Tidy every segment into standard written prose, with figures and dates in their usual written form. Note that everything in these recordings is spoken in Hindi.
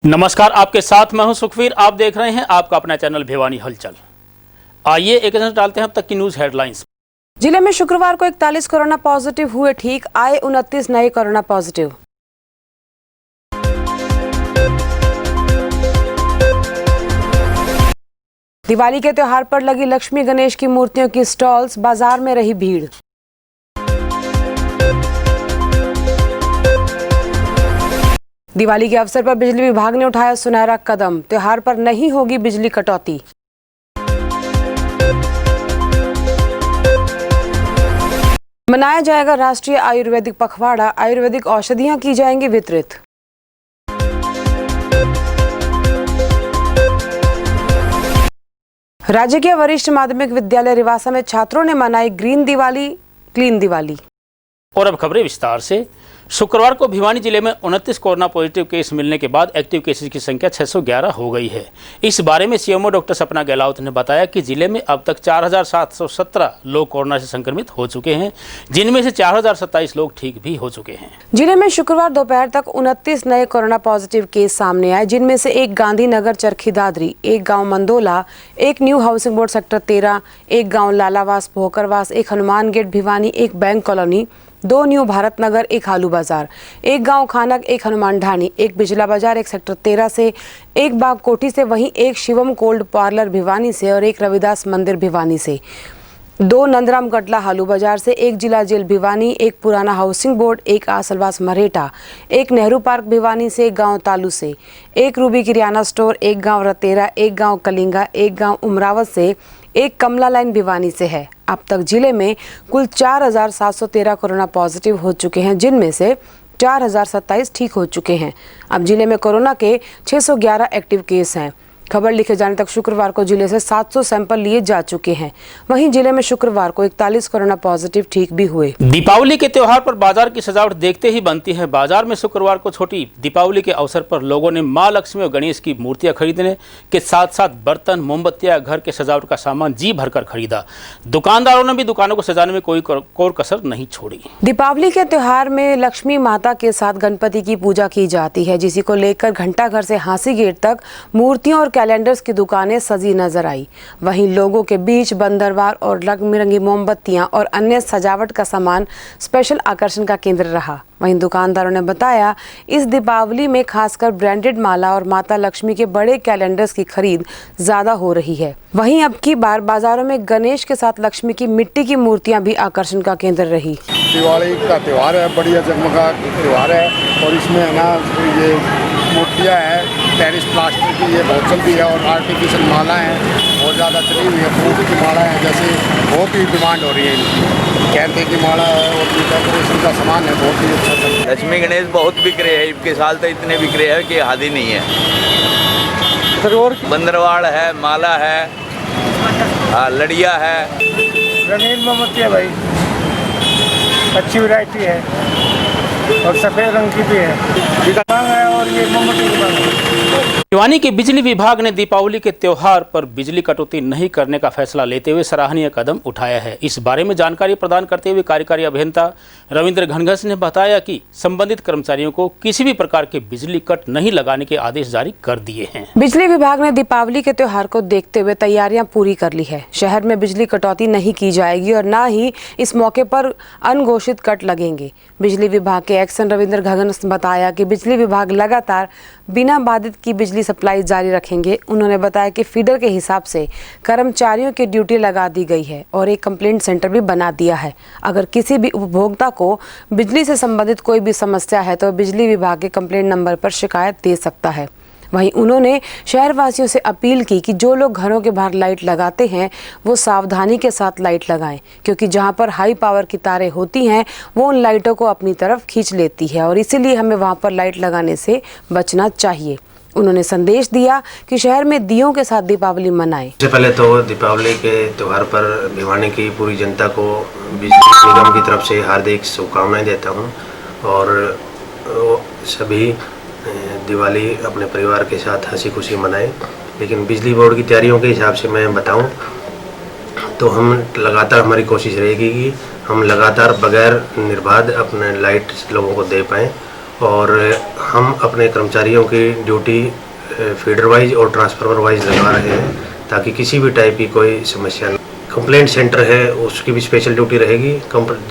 नमस्कार, आपके साथ मैं हूं सुखवीर। आप देख रहे हैं आपका अपना चैनल भिवानी हलचल। आइए एक नजर डालते हैं अब तक की न्यूज हेडलाइंस। जिले में शुक्रवार को 41 कोरोना पॉजिटिव हुए ठीक, आए 29 नए कोरोना पॉजिटिव। दिवाली के त्योहार पर लगी लक्ष्मी गणेश की मूर्तियों की स्टॉल्स, बाजार में रही भीड़। दिवाली के अवसर पर बिजली विभाग ने उठाया सुनहरा कदम, त्योहार पर नहीं होगी बिजली कटौती। मनाया जाएगा राष्ट्रीय आयुर्वेदिक पखवाड़ा, आयुर्वेदिक औषधियां की जाएंगी वितरित। राज्य के वरिष्ठ माध्यमिक विद्यालय रिवासा में छात्रों ने मनाई ग्रीन दिवाली, क्लीन दिवाली। और अब खबरें विस्तार से। शुक्रवार को भिवानी जिले में 29 कोरोना पॉजिटिव केस मिलने के बाद एक्टिव केसेस की संख्या 611 हो गई है। इस बारे में सीएमओ डॉक्टर सपना गहलोत ने बताया कि जिले में अब तक 4717 लोग कोरोना से संक्रमित हो चुके हैं, जिनमें से 4027 लोग ठीक भी हो चुके हैं। जिले में शुक्रवार दोपहर तक 29 नए कोरोना पॉजिटिव केस सामने आए, जिनमें से एक गांधीनगर चरखी दादरी, एक गाँव मंदोला, एक न्यू हाउसिंग बोर्ड सेक्टर 13, एक गाँव लालावास भोकरवास, एक हनुमान गेट भिवानी, एक bank colony, 2 new Bharat Nagar, एक हालू बाजार, एक गांव खानक, एक हनुमान ढाणी, एक बिजला बाजार, एक सेक्टर 13 से, एक बाग कोठी से, वहीं एक शिवम कोल्ड पार्लर भिवानी से और एक रविदास मंदिर भिवानी से, 2 नंदराम कटला हालू बाजार से, एक जिला जेल भिवानी, एक पुराना हाउसिंग बोर्ड, एक आसलवास मरेटा, एक नेहरू पार्क भिवानी से, एक गाँव तालू से, एक रूबी किराना स्टोर, एक गाँव रतेरा, एक गाँव कलिंगा, एक गाँव उमरावत से, एक कमला लाइन भिवानी से है। अब तक जिले में कुल 4713 कोरोना पॉजिटिव हो चुके हैं, जिनमें से 4027 ठीक हो चुके हैं। अब जिले में कोरोना के 611 एक्टिव केस हैं। खबर लिखे जाने तक शुक्रवार को जिले से 700 सैंपल लिए जा चुके हैं। वहीं जिले में शुक्रवार को 41 कोरोना पॉजिटिव ठीक भी हुए। दीपावली के त्योहार पर बाजार की सजावट देखते ही बनती है। बाजार में शुक्रवार को छोटी दीपावली के अवसर पर लोगों ने मां लक्ष्मी और गणेश की मूर्तियां खरीदने के साथ साथ बर्तन, मोमबत्तियां, घर के सजावट का सामान जी भरकर खरीदा। दुकानदारों ने भी दुकानों को सजाने में कोई कोर कसर नहीं छोड़ी। दीपावली के त्योहार में लक्ष्मी माता के साथ गणपति की पूजा की जाती है, जिसी को लेकर घंटाघर से हांसी गेट तक मूर्तियों और कैलेंडर्स की दुकानें सजी नजर आई। वहीं लोगों के बीच बंदरवार और रंग बिरंगी मोमबत्तियां और अन्य सजावट का सामान स्पेशल आकर्षण का केंद्र रहा। वहीं दुकानदारों ने बताया, इस दीपावली में खासकर ब्रांडेड माला और माता लक्ष्मी के बड़े कैलेंडर्स की खरीद ज्यादा हो रही है। वहीं अब की बार बाजारों में गणेश के साथ लक्ष्मी की मिट्टी की मूर्तियां भी आकर्षण का केंद्र रही। दिवाली का त्यौहार है, बढ़िया जगमगा त्यौहार है और इसमें है ना ये मूर्तियाँ हैं, टेरिस प्लास्टिक की ये बहुत चलती है और आर्टिफिशियल माला है बहुत ज़्यादा चली हुई है। फूल की माला है, जैसे बहुत ही डिमांड हो रही है इनकी। कैंते की माला है और डेकोरेशन का सामान है, बहुत ही अच्छा चल रहा है। लक्ष्मी गणेश बहुत बिक रहे हैं, इनके साल तो इतने बिक रहे हैं कि हद ही नहीं है। और बंदरवाड़ है, माला है, लड़िया है, रंगीन मोमबत्ती है भाई, अच्छी वैरायटी है और सफ़ेद रंग की भी है और ये मोमबत्ती की मांग है। भिवानी के बिजली विभाग ने दीपावली के त्योहार पर बिजली कटौती नहीं करने का फैसला लेते हुए सराहनीय कदम उठाया है। इस बारे में जानकारी प्रदान करते हुए कार्यकारी अभियंता रविंद्र घनघस ने बताया कि संबंधित कर्मचारियों को किसी भी प्रकार के बिजली कट नहीं लगाने के आदेश जारी कर दिए हैं। बिजली विभाग ने दीपावली के त्योहार को देखते हुए तैयारियां पूरी कर ली है। शहर में बिजली कटौती नहीं की जाएगी और न ही इस मौके पर अनघोषित कट लगेंगे। बिजली विभाग के एक्सन रविंद्र घनघस ने बताया कि बिजली विभाग लगातार बिना बाधित की बिजली सप्लाई जारी रखेंगे। उन्होंने बताया कि फीडर के हिसाब से कर्मचारियों की ड्यूटी लगा दी गई है और एक कंप्लेंट सेंटर भी बना दिया है। अगर किसी भी उपभोक्ता को बिजली से संबंधित कोई भी समस्या है तो बिजली विभाग के कंप्लेंट नंबर पर शिकायत दे सकता है। वहीं उन्होंने शहरवासियों से अपील की कि जो लोग घरों के बाहर लाइट लगाते हैं वो सावधानी के साथ लाइट लगाएं, क्योंकि जहां पर हाई पावर की तारें होती हैं वो उन लाइटों को अपनी तरफ खींच लेती है और इसीलिए हमें वहां पर लाइट लगाने से बचना चाहिए। उन्होंने संदेश दिया कि शहर में दियों के साथ दीपावली मनाएं। सबसे पहले तो दीपावली के त्यौहार पर भिवानी की पूरी जनता को बिजली निगम की तरफ से हार्दिक शुभकामनाएं देता हूं और सभी दिवाली अपने परिवार के साथ हंसी खुशी मनाएं। लेकिन बिजली बोर्ड की तैयारियों के हिसाब से मैं बताऊं तो हम लगातार हमारी कोशिश रहेगी कि हम लगातार बगैर निर्बाध अपने लाइट लोगों को दे पाएँ और हम अपने कर्मचारियों की ड्यूटी फीडर वाइज और ट्रांसफार्मर वाइज लगा रहे हैं ताकि किसी भी टाइप की कोई समस्या न। कंप्लेंट सेंटर है उसकी भी स्पेशल ड्यूटी रहेगी।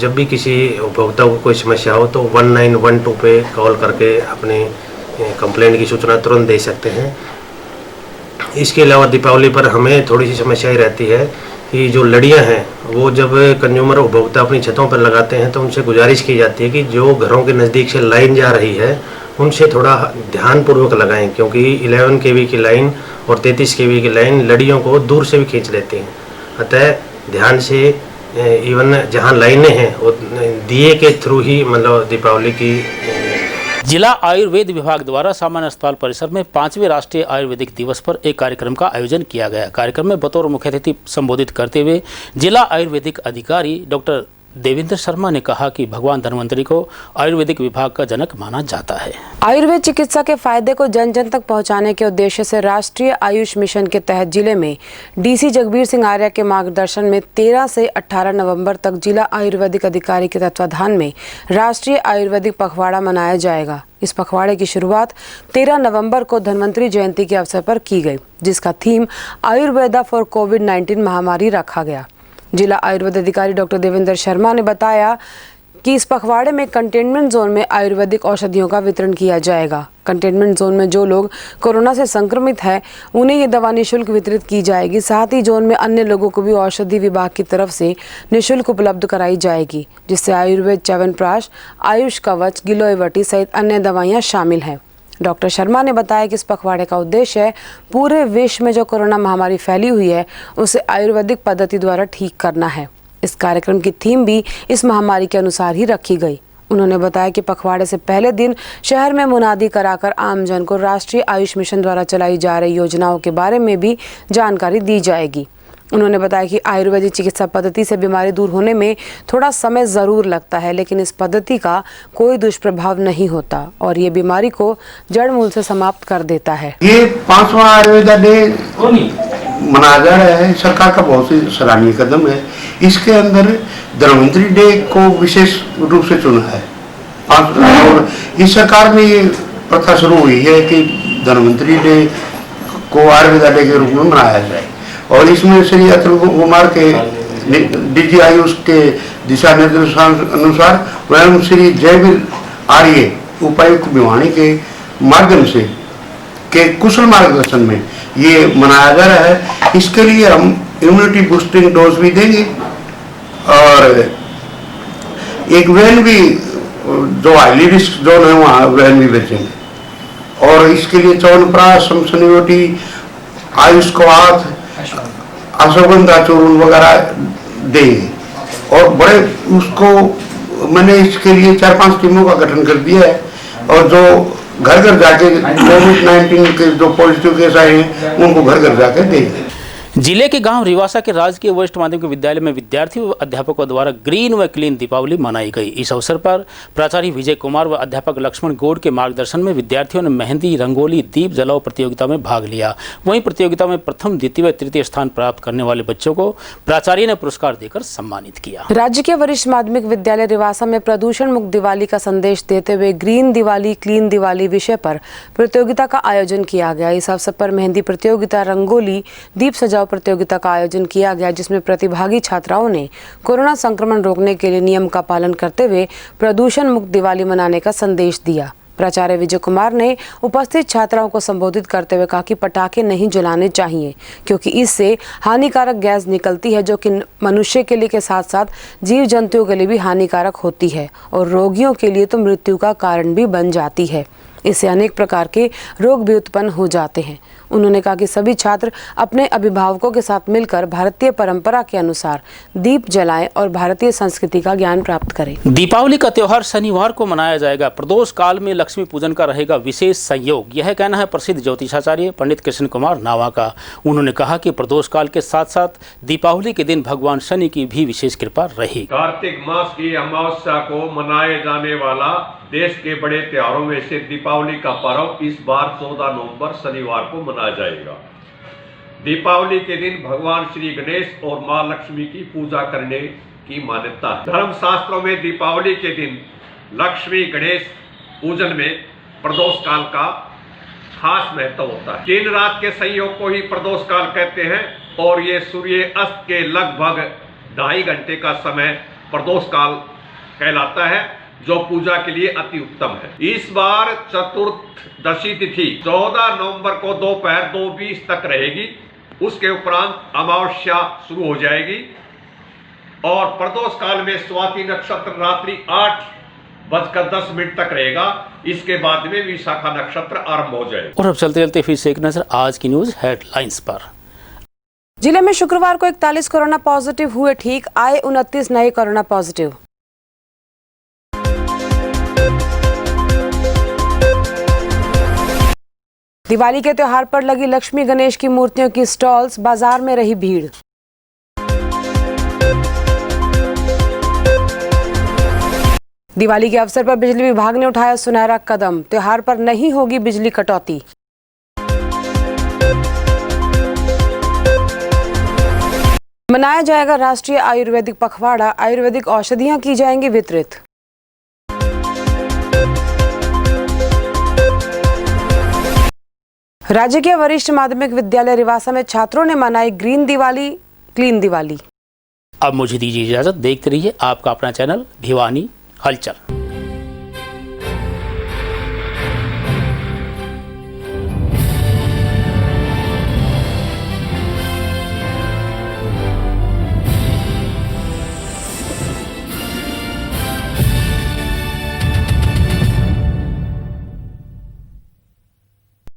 जब भी किसी उपभोक्ता को कोई समस्या हो तो 1912 पे कॉल करके अपने कंप्लेंट की सूचना तुरंत दे सकते हैं। इसके अलावा दीपावली पर हमें थोड़ी सी समस्या ही रहती है कि जो लड़ियां हैं वो जब कंज्यूमर उपभोक्ता अपनी छतों पर लगाते हैं तो उनसे गुजारिश की जाती है कि जो घरों के नज़दीक से लाइन जा रही है उनसे थोड़ा ध्यानपूर्वक लगाएं, क्योंकि 11 kV की लाइन और 33 kV की लाइन लड़ियों को दूर से भी खींच लेती हैं। अतः ध्यान से इवन जहां लाइनें हैं वो दिए के थ्रू ही मतलब दीपावली की। जिला आयुर्वेद विभाग द्वारा सामान्य अस्पताल परिसर में 5वें राष्ट्रीय आयुर्वेदिक दिवस पर एक कार्यक्रम का आयोजन किया गया। कार्यक्रम में बतौर मुख्य अतिथि संबोधित करते हुए जिला आयुर्वेदिक अधिकारी डॉक्टर देवेंद्र शर्मा ने कहा कि भगवान धन्वंतरी को आयुर्वेदिक विभाग का जनक माना जाता है। आयुर्वेद चिकित्सा के फायदे को जन जन तक पहुंचाने के उद्देश्य से राष्ट्रीय आयुष मिशन के तहत जिले में डीसी जगबीर सिंह आर्य के मार्गदर्शन में 13 से 18 नवंबर तक जिला आयुर्वेदिक अधिकारी के तत्वाधान में राष्ट्रीय आयुर्वेदिक पखवाड़ा मनाया जाएगा। इस पखवाड़े की शुरुआत 13 नवंबर को धन्वंतरी जयंती के अवसर पर की गई, जिसका थीम आयुर्वेदा फॉर कोविड-19 महामारी रखा गया। जिला आयुर्वेद अधिकारी डॉक्टर देवेंद्र शर्मा ने बताया कि इस पखवाड़े में कंटेनमेंट जोन में आयुर्वेदिक औषधियों का वितरण किया जाएगा। कंटेनमेंट जोन में जो लोग कोरोना से संक्रमित हैं उन्हें ये दवा निःशुल्क वितरित की जाएगी। साथ ही जोन में अन्य लोगों को भी औषधि विभाग की तरफ से निःशुल्क उपलब्ध कराई जाएगी, जिससे आयुर्वेद च्यवनप्राश, आयुष कवच, गिलोयवटी सहित अन्य दवाइयाँ शामिल हैं। डॉक्टर शर्मा ने बताया कि इस पखवाड़े का उद्देश्य पूरे विश्व में जो कोरोना महामारी फैली हुई है उसे आयुर्वेदिक पद्धति द्वारा ठीक करना है। इस कार्यक्रम की थीम भी इस महामारी के अनुसार ही रखी गई। उन्होंने बताया कि पखवाड़े से पहले दिन शहर में मुनादी कराकर आमजन को राष्ट्रीय आयुष मिशन द्वारा चलाई जा रही योजनाओं के बारे में भी जानकारी दी जाएगी। उन्होंने बताया कि आयुर्वेदिक चिकित्सा पद्धति से बीमारी दूर होने में थोड़ा समय ज़रूर लगता है, लेकिन इस पद्धति का कोई दुष्प्रभाव नहीं होता और ये बीमारी को जड़ मूल से समाप्त कर देता है। ये 5वां आयुर्वेदा डे मनाया जा रहा है, सरकार का बहुत ही सराहनीय कदम है। इसके अंदर धन्वंतरी डे को विशेष रूप से चुना है और इस सरकार में ये प्रथा शुरू हुई है कि धन्वंतरी डे को आयुर्वेदा डे के रूप में मनाया जाए और इसमें श्री अतुल कुमार के डीजी आयुष के दिशा निर्देशानुसार स्वयं श्री जयवीर आर्य उपायुक्त भिवानी के माध्यम से के कुशल मार्गदर्शन में ये मनाया जा रहा है। इसके लिए हम इम्यूनिटी बूस्टिंग डोज भी देंगे और एक वैन भी जो हाईली रिस्क जोन है वहाँ वैन भी बेचेंगे और इसके लिए च्यवनप्राश, शमशनियोटी, आयुष कवाथ, अश्वगंधा चूर्ण वगैरह देंगे और बड़े उसको मैंने इसके लिए 4-5 टीमों का गठन कर दिया है और जो घर घर जाके कोविड-19 के जो पॉजिटिव केस आए हैं उनको घर घर जाके देंगे। जिले के गांव रिवासा के राजकीय वरिष्ठ माध्यमिक विद्यालय में विद्यार्थियों व अध्यापकों द्वारा ग्रीन व क्लीन दीपावली मनाई गई। इस अवसर पर प्राचार्य विजय कुमार व अध्यापक लक्ष्मण गौड़ के मार्गदर्शन में विद्यार्थियों ने मेहंदी, रंगोली, दीप जलाओ प्रतियोगिता में भाग लिया। वहीं प्रतियोगिता में प्रथम, द्वितीय व तृतीय स्थान प्राप्त करने वाले बच्चों को प्राचार्य ने पुरस्कार देकर सम्मानित किया। राजकीय वरिष्ठ माध्यमिक विद्यालय रिवासा में प्रदूषण मुक्त दिवाली का संदेश देते हुए ग्रीन दिवाली, क्लीन दिवाली विषय पर प्रतियोगिता का आयोजन किया गया। इस अवसर पर मेहंदी प्रतियोगिता, रंगोली, दीप सजाओ प्रतियोगिता का आयोजन किया गया, जिसमें प्रतिभागी छात्राओं ने कोरोना संक्रमण रोकने के लिए नियम का पालन करते हुए प्रदूषण मुक्त दिवाली मनाने का संदेश दिया। प्राचार्य विजय कुमार ने उपस्थित छात्राओं को संबोधित करते हुए कहा कि पटाखे नहीं जलाने चाहिए क्योंकि इससे हानिकारक गैस निकलती है जो कि मनुष्य के लिए के साथ साथ जीव जंतुओं के लिए भी हानिकारक होती है और रोगियों के लिए तो मृत्यु का कारण भी बन जाती है। इससे अनेक प्रकार के रोग भी उत्पन्न हो जाते हैं। उन्होंने कहा कि सभी छात्र अपने अभिभावकों के साथ मिलकर भारतीय परंपरा के अनुसार दीप जलाएं और भारतीय संस्कृति का ज्ञान प्राप्त करें। दीपावली का त्योहार शनिवार को मनाया जाएगा। प्रदोष काल में लक्ष्मी पूजन का रहेगा विशेष संयोग, यह कहना है प्रसिद्ध ज्योतिषाचार्य पंडित कृष्ण कुमार नावा का। उन्होंने कहा कि प्रदोष काल के साथ साथ दीपावली के दिन भगवान शनि की भी विशेष कृपा रहेगी। कार्तिक मास की अमावस्या को मनाए जाने वाला देश के बड़े त्योहारों में से दीपावली का पर्व इस बार 14 नवंबर शनिवार को मनाया जाएगा। दीपावली के दिन भगवान श्री गणेश और मां लक्ष्मी की पूजा करने की मान्यता है। धर्म शास्त्रों में दीपावली के दिन लक्ष्मी, गणेश पूजन में प्रदोष काल का खास महत्व होता है। दिन रात के संयोग को ही प्रदोष काल कहते हैं और ये सूर्य अस्त के लगभग 2.5 घंटे का समय प्रदोष काल कहलाता है, जो पूजा के लिए अति उत्तम है। इस बार चतुर्दशी तिथि 14 नवंबर को दोपहर 2:20 तक रहेगी। उसके उपरांत अमावस्या शुरू हो जाएगी और प्रदोष काल में स्वाति नक्षत्र रात्रि 8:10 तक रहेगा। इसके बाद में विशाखा नक्षत्र आरंभ हो जाएगा। और अब चलते चलते फिर से एक नजर आज की न्यूज हेडलाइंस पर। जिले में शुक्रवार को 41 कोरोना पॉजिटिव हुए ठीक, आए 29 नए कोरोना पॉजिटिव। दिवाली के त्योहार पर लगी लक्ष्मी गणेश की मूर्तियों की स्टॉल्स, बाजार में रही भीड़। दिवाली के अवसर पर बिजली विभाग ने उठाया सुनहरा कदम, त्योहार पर नहीं होगी बिजली कटौती। मनाया जाएगा राष्ट्रीय आयुर्वेदिक पखवाड़ा, आयुर्वेदिक औषधियां की जाएंगी वितरित। राज्य के वरिष्ठ माध्यमिक विद्यालय रिवासा में छात्रों ने मनाई ग्रीन दिवाली, क्लीन दिवाली। अब मुझे दीजिए इजाजत, देखते रहिए आपका अपना चैनल भिवानी हलचल।